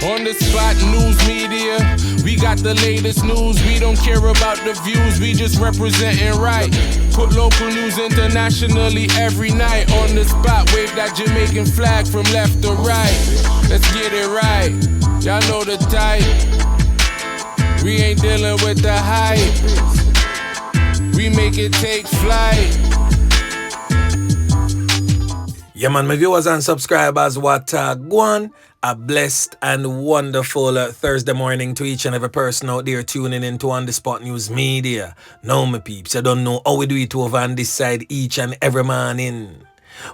On the spot news media, we got the latest news. We don't care about the views, we just representing right. Put local news internationally every night. On the spot, wave that Jamaican flag from left to right. Let's get it right, y'all know the type. We ain't dealing with the hype. We make it take flight. Yeah, man, my viewers and subscribers, what go on? A blessed and wonderful Thursday morning to each and every person out there tuning into On The Spot News Media. Now, my peeps, I don't know how we do it over on this side each and every morning.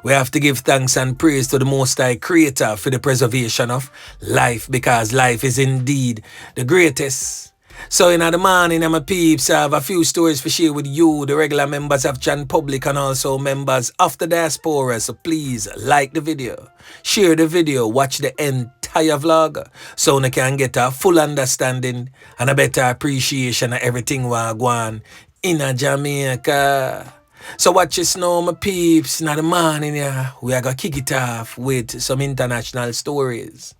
We have to give thanks and praise to the Most High Creator for the preservation of life, because life is indeed the greatest. So in the morning, my peeps, I have a few stories for share with you, the regular members of Jan Public and also members of the diaspora. So please like the video, share the video, watch the entire vlog so you can get a full understanding and a better appreciation of everything we're going in Jamaica. So watch this now, my peeps. In the morning, we are going to kick it off with some international stories.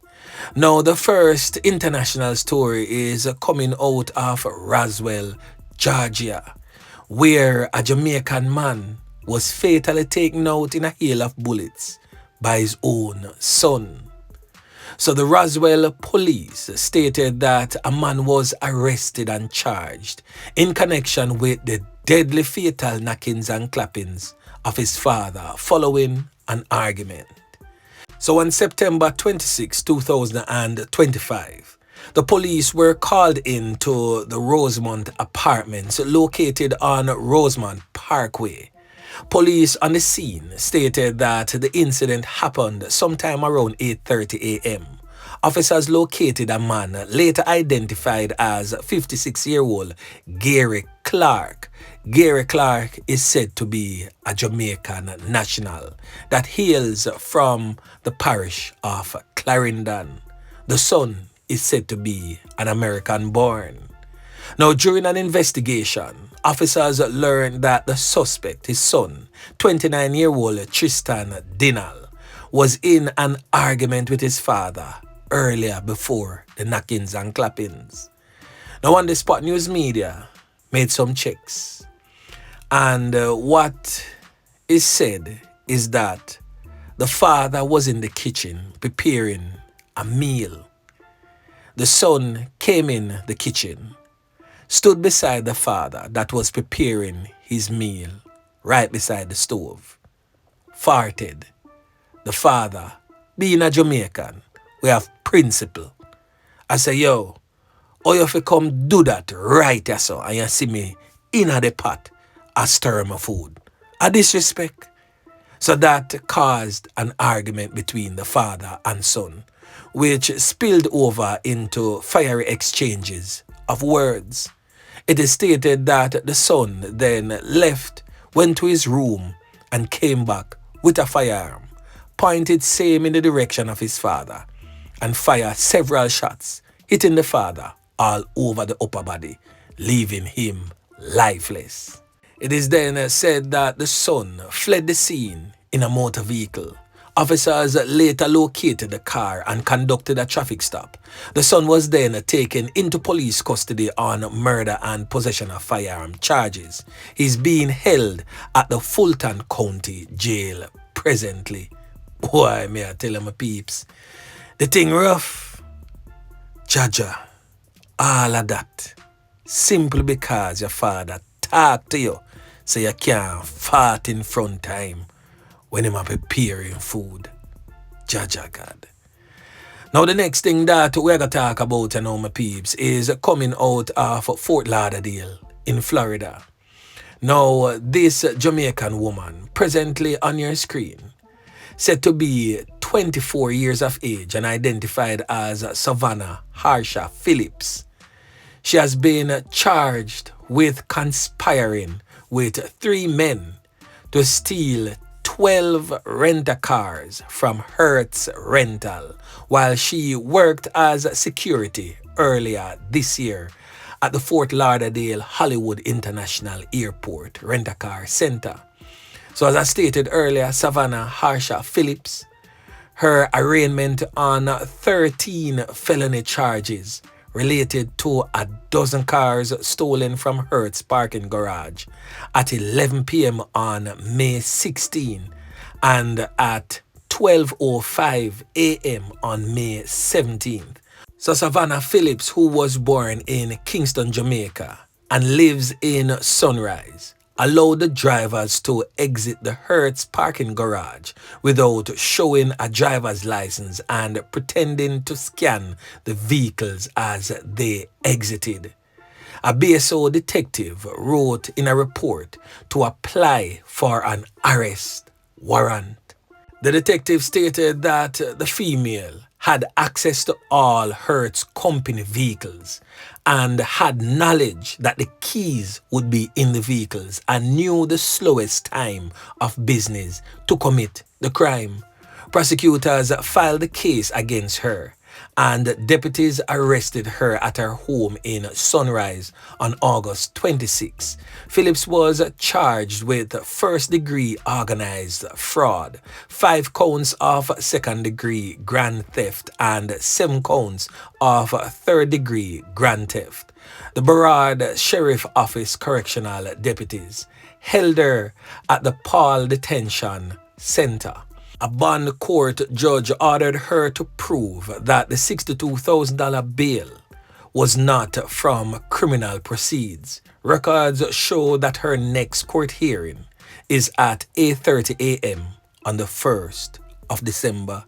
Now, the first international story is coming out of Roswell, Georgia, where a Jamaican man was fatally taken out in a hail of bullets by his own son. So the Roswell police stated that a man was arrested and charged in connection with the deadly fatal knockings and clappings of his father following an argument. So on September 26, 2025, the police were called in to the Rosemont apartments located on Rosemont Parkway. Police on the scene stated that the incident happened sometime around 8:30 a.m. Officers located a man later identified as 56-year-old Gary Clarke. Gary Clarke is said to be a Jamaican national that hails from the parish of Clarendon. The son is said to be an American born. Now, during an investigation, officers learned that the suspect, his son, 29-year-old Tristan Dinal, was in an argument with his father earlier before the knockings and clappings. Now, On The Spot News Media made some checks. And what is said is that the father was in the kitchen preparing a meal. The son came in the kitchen, stood beside the father that was preparing his meal right beside the stove, farted. The father, being a Jamaican, we have principle. I say, yo, how you fi come do that right here so and you see me in the pot a stir my food? A disrespect. So that caused an argument between the father and son, which spilled over into fiery exchanges of words. It is stated that the son then left, went to his room and came back with a firearm, pointed same in the direction of his father, and fired several shots, hitting the father all over the upper body, leaving him lifeless. It is then said that the son fled the scene in a motor vehicle. Officers later located the car and conducted a traffic stop. The son was then taken into police custody on murder and possession of firearm charges. He's being held at the Fulton County Jail presently. Boy, may I tell you, my peeps, the thing rough. Jaja, all of that, simply because your father talk to you so you can't fart in front of him when him are preparing food. Jaja God. Now the next thing that we're going to talk about, you know, my peeps, is coming out of Fort Lauderdale in Florida. Now this Jamaican woman, presently on your screen, said to be 24 years of age and identified as Savannah Phillips. She has been charged with conspiring with 3 men to steal 12 rent-a-cars from Hertz Rental while she worked as security earlier this year at the Fort Lauderdale Hollywood International Airport Rent-a-Car Center. So as I stated earlier, Savannah Phillips, her arraignment on 13 felony charges related to a dozen cars stolen from Hertz parking garage at 11 p.m. on May 16 and at 12:05 a.m. on May 17th. So Savannah Phillips, who was born in Kingston, Jamaica and lives in Sunrise, allowed the drivers to exit the Hertz parking garage without showing a driver's license and pretending to scan the vehicles as they exited. A BSO detective wrote in a report to apply for an arrest warrant. The detective stated that the female had access to all Hertz company vehicles and had knowledge that the keys would be in the vehicles and knew the slowest time of business to commit the crime. Prosecutors filed the case against her and deputies arrested her at her home in Sunrise on August 26. Phillips was charged with first-degree organized fraud, 5 counts of second-degree grand theft, and 7 counts of third-degree grand theft. The Burrard Sheriff Office correctional deputies held her at the Paul Detention Center. A bond court judge ordered her to prove that the $62,000 bail was not from criminal proceeds. Records show that her next court hearing is at 8:30 a.m. on the 1st of December.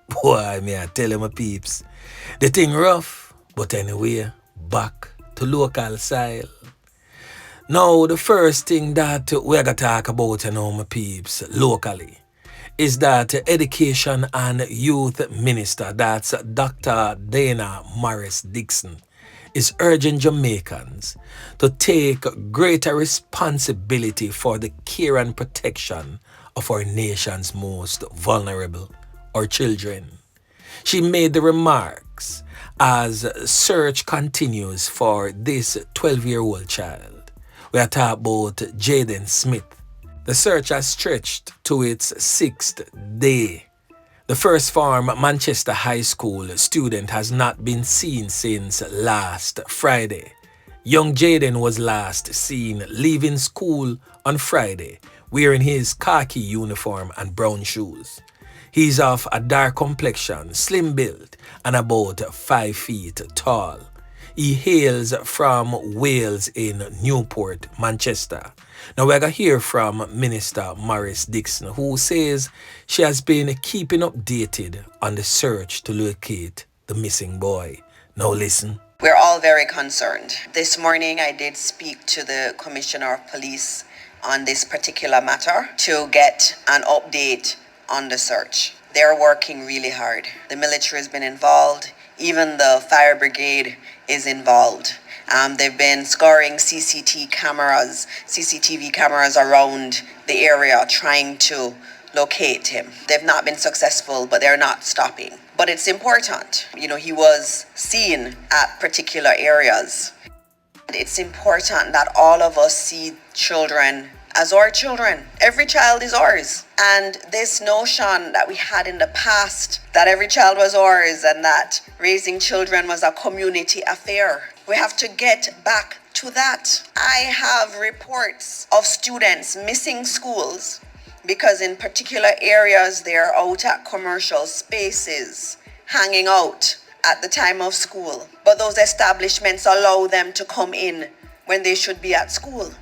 Boy, me I tell you my peeps, the thing rough, but anyway, back to local style. Now, the first thing that we're going to talk about, my peeps, locally, is that Education and Youth Minister, that's Dr. Dana Morris Dixon, is urging Jamaicans to take greater responsibility for the care and protection of our nation's most vulnerable, our children. She made the remarks as search continues for this 12-year-old child. We are talking about Jaden Smith. The search has stretched to its 6th day. The First Farm Manchester High School student has not been seen since last Friday. Young Jaden was last seen leaving school on Friday, wearing his khaki uniform and brown shoes. He's of a dark complexion, slim build, and about 5 feet tall. He hails from Wales in Newport, Manchester. Now we're going to hear from Minister Morris Dixon, who says she has been keeping updated on the search to locate the missing boy. Now listen. We're all very concerned. This morning I did speak to the Commissioner of Police on this particular matter to get an update on the search. They're working really hard. The military has been involved. Even the fire brigade is involved. They've been scouring CCTV cameras around the area trying to locate him. They've not been successful, but they're not stopping. But it's important. He was seen at particular areas. It's important that all of us see children as our children. Every child is ours. And this notion that we had in the past that every child was ours and that raising children was a community affair, we have to get back to that. I have reports of students missing schools because in particular areas they're out at commercial spaces, hanging out at the time of school. But those establishments allow them to come in when they should be at school.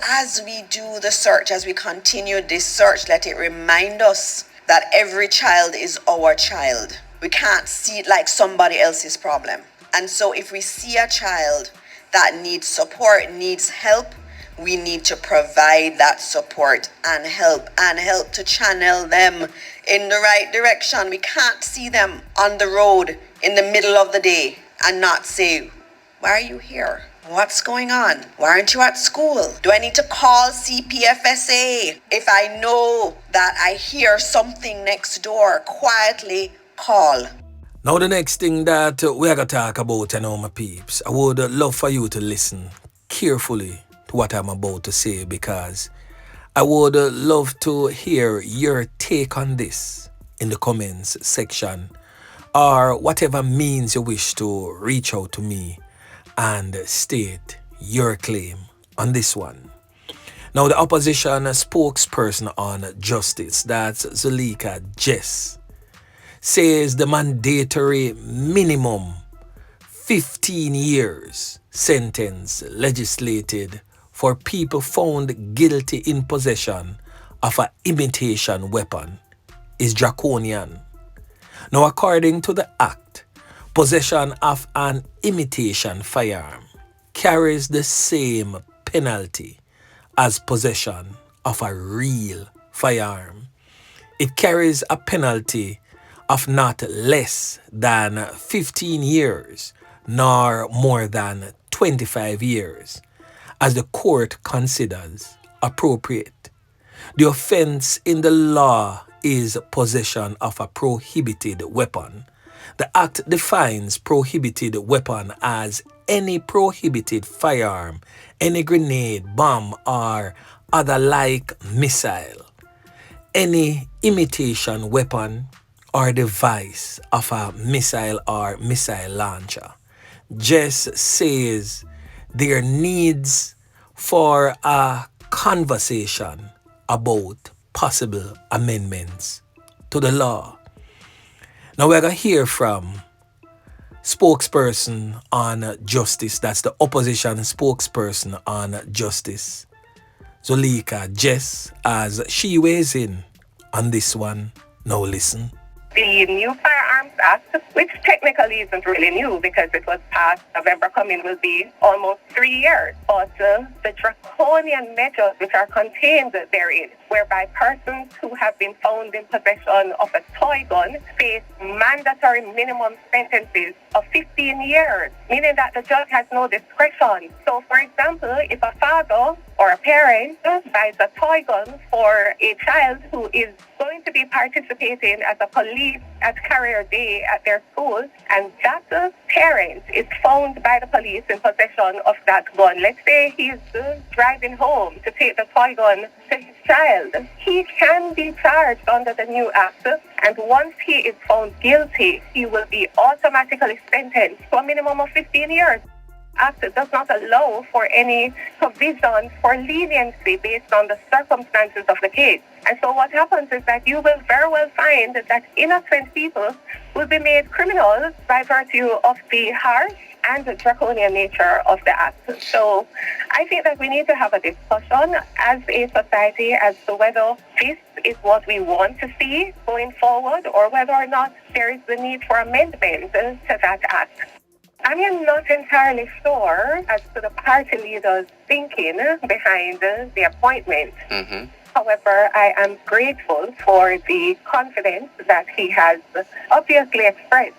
As we do the search, as we continue this search, let it remind us that every child is our child. We can't see it like somebody else's problem. And so if we see a child that needs support, needs help, we need to provide that support and help to channel them in the right direction. We can't see them on the road in the middle of the day and not say, why are you here? What's going on? Why aren't you at school? Do I need to call CPFSA? If I know that I hear something next door, quietly call. Now the next thing that we're going to talk about, my peeps, I would love for you to listen carefully to what I'm about to say, because I would love to hear your take on this. in the comments section, or whatever means you wish to reach out to me and state your claim on this one. Now, the opposition spokesperson on justice, that's Zulika Jess, says the mandatory minimum 15 years sentence legislated for people found guilty in possession of an imitation weapon is draconian. Now, according to the Act, possession of an imitation firearm carries the same penalty as possession of a real firearm. It carries a penalty of not less than 15 years nor more than 25 years, as the court considers appropriate. The offense in the law is possession of a prohibited weapon. The Act defines prohibited weapon as any prohibited firearm, any grenade, bomb, or other like missile, any imitation weapon or device of a missile or missile launcher. Jess says there needs for a conversation about possible amendments to the law. Now we're going to hear from spokesperson on justice, that's the opposition spokesperson on justice, Zulika Jess, as she weighs in on this one. Now listen. The new Firearms Act, which technically isn't really new because it was passed, November coming will be almost 3 years. But the draconian measures which are contained therein, whereby persons who have been found in possession of a toy gun face mandatory minimum sentences of 15 years, meaning that the judge has no discretion. So, for example, if a father or a parent buys a toy gun for a child who is going to be participating as a police at Career Day at their school, and that parent is found by the police in possession of that gun. Let's say he's driving home to take the toy gun to his child. He can be charged under the new act, and once he is found guilty, he will be automatically sentenced to a minimum of 15 years. Act does not allow for any provision for leniency based on the circumstances of the case. And so what happens is that you will very well find that innocent people will be made criminals by virtue of the harsh and the draconian nature of the act. So I think that we need to have a discussion as a society as to whether this is what we want to see going forward or whether or not there is the need for amendment to that act. I am not entirely sure as to the party leader's thinking behind the appointment. However, I am grateful for the confidence that he has obviously expressed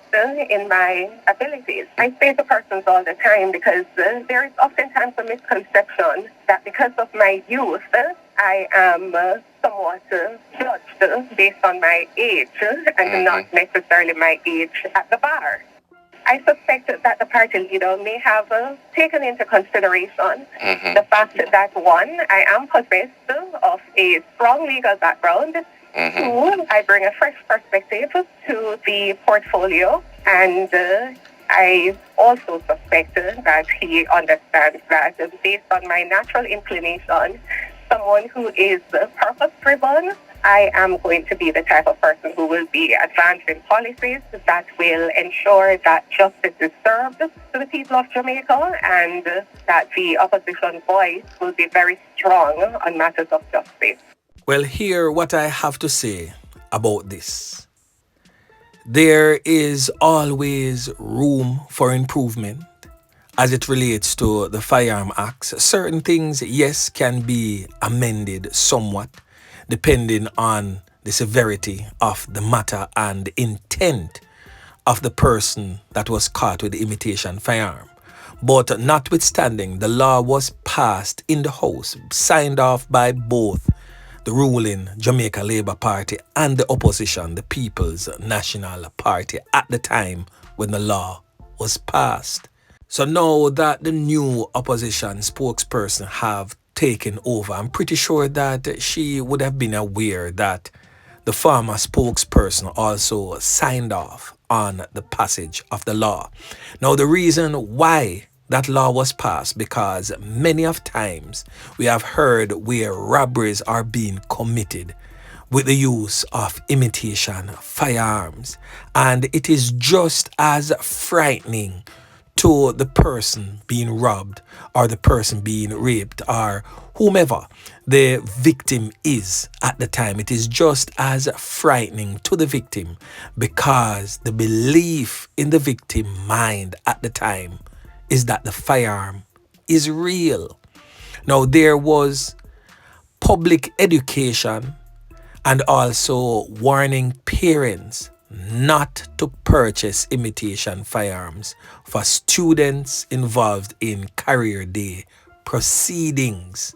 in my abilities. I say to persons all the time because there is oftentimes a misconception that because of my youth, I am somewhat judged based on my age and not necessarily my age at the bar. I suspect that the party leader may have taken into consideration the fact that, one, I am possessed of a strong legal background. Two, I bring a fresh perspective to the portfolio. And I also suspect that he understands that based on my natural inclination, someone who is purpose-driven, I am going to be the type of person who will be advancing policies that will ensure that justice is served to the people of Jamaica and that the opposition voice will be very strong on matters of justice. Well, hear what I have to say about this. There is always room for improvement as it relates to the Firearm Acts. Certain things, yes, can be amended somewhat, depending on the severity of the matter and the intent of the person that was caught with the imitation firearm. But notwithstanding, the law was passed in the House, signed off by both the ruling Jamaica Labour Party and the opposition, the People's National Party, at the time when the law was passed. So now that the new opposition spokesperson have taken over, I'm pretty sure that she would have been aware that the The former spokesperson also signed off on the passage of the law. Now, the reason why that law was passed, because many of times we have heard where robberies are being committed with the use of imitation firearms, and it is just as frightening to the person being robbed or the person being raped or whomever the victim is at the time. It is just as frightening to the victim because the belief in the victim mind at the time is that the firearm is real. Now, there was public education and also warning parents not to purchase imitation firearms for students involved in career day proceedings.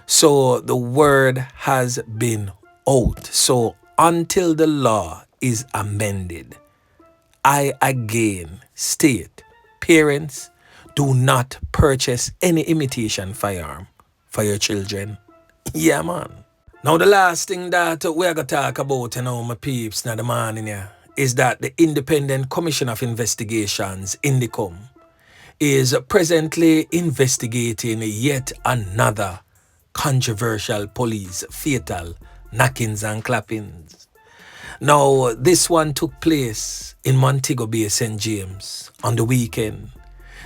So the word has been out. So until the law is amended, I again state, parents, do not purchase any imitation firearm for your children. Yeah, man. Now, the last thing that we're going to talk about, my peeps, now the morning here, is that the Independent Commission of Investigations, INDICOM, is presently investigating yet another controversial police fatal knockings and clappings. Now, this one took place in Montego Bay, St. James on the weekend.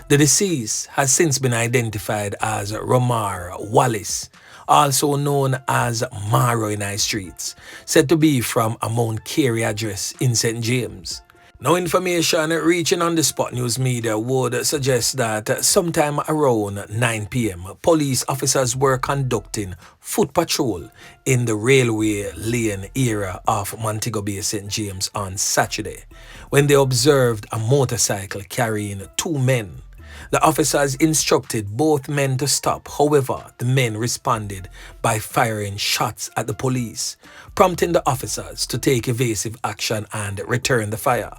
The deceased has since been identified as Romar Wallace, also known as Maro in high streets, said to be from a Mount Carey address in St. James. Now, information reaching on the Spot News Media would suggest that sometime around 9 p.m, police officers were conducting foot patrol in the railway lane area of Montego Bay, St. James on Saturday when they observed a motorcycle carrying two men. The officers instructed both men to stop. However, the men responded by firing shots at the police, prompting the officers to take evasive action and return the fire.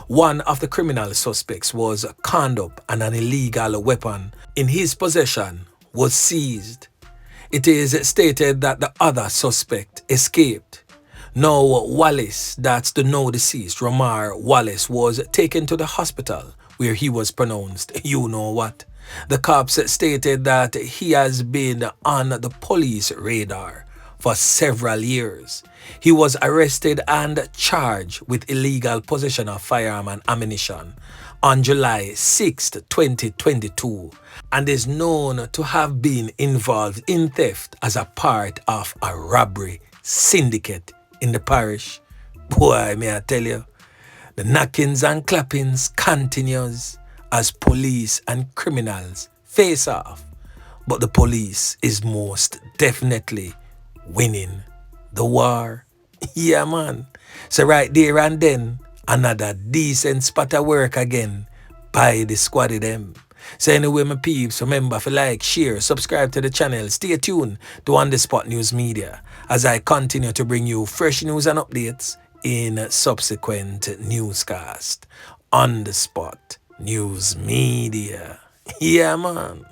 One of the criminal suspects was conned up and an illegal weapon in his possession was seized. It is stated that the other suspect escaped. Now Wallace, that's the now deceased Romar Wallace, was taken to the hospital where he was pronounced you know what. The cops stated that he has been on the police radar for several years. He was arrested and charged with illegal possession of firearm and ammunition on July 6, 2022, and is known to have been involved in theft as a part of a robbery syndicate in the parish. Boy, may I tell you, the knockings and clappings continues as police and criminals face off, but the police is most definitely winning the war. Yeah, man. So right there and then, another decent spot of work again by the squad of them. So anyway, my peeps, remember to like, share, subscribe to the channel. Stay tuned to On The Spot News Media as I continue to bring you fresh news and updates in subsequent newscast. On The Spot News Media. Yeah, man.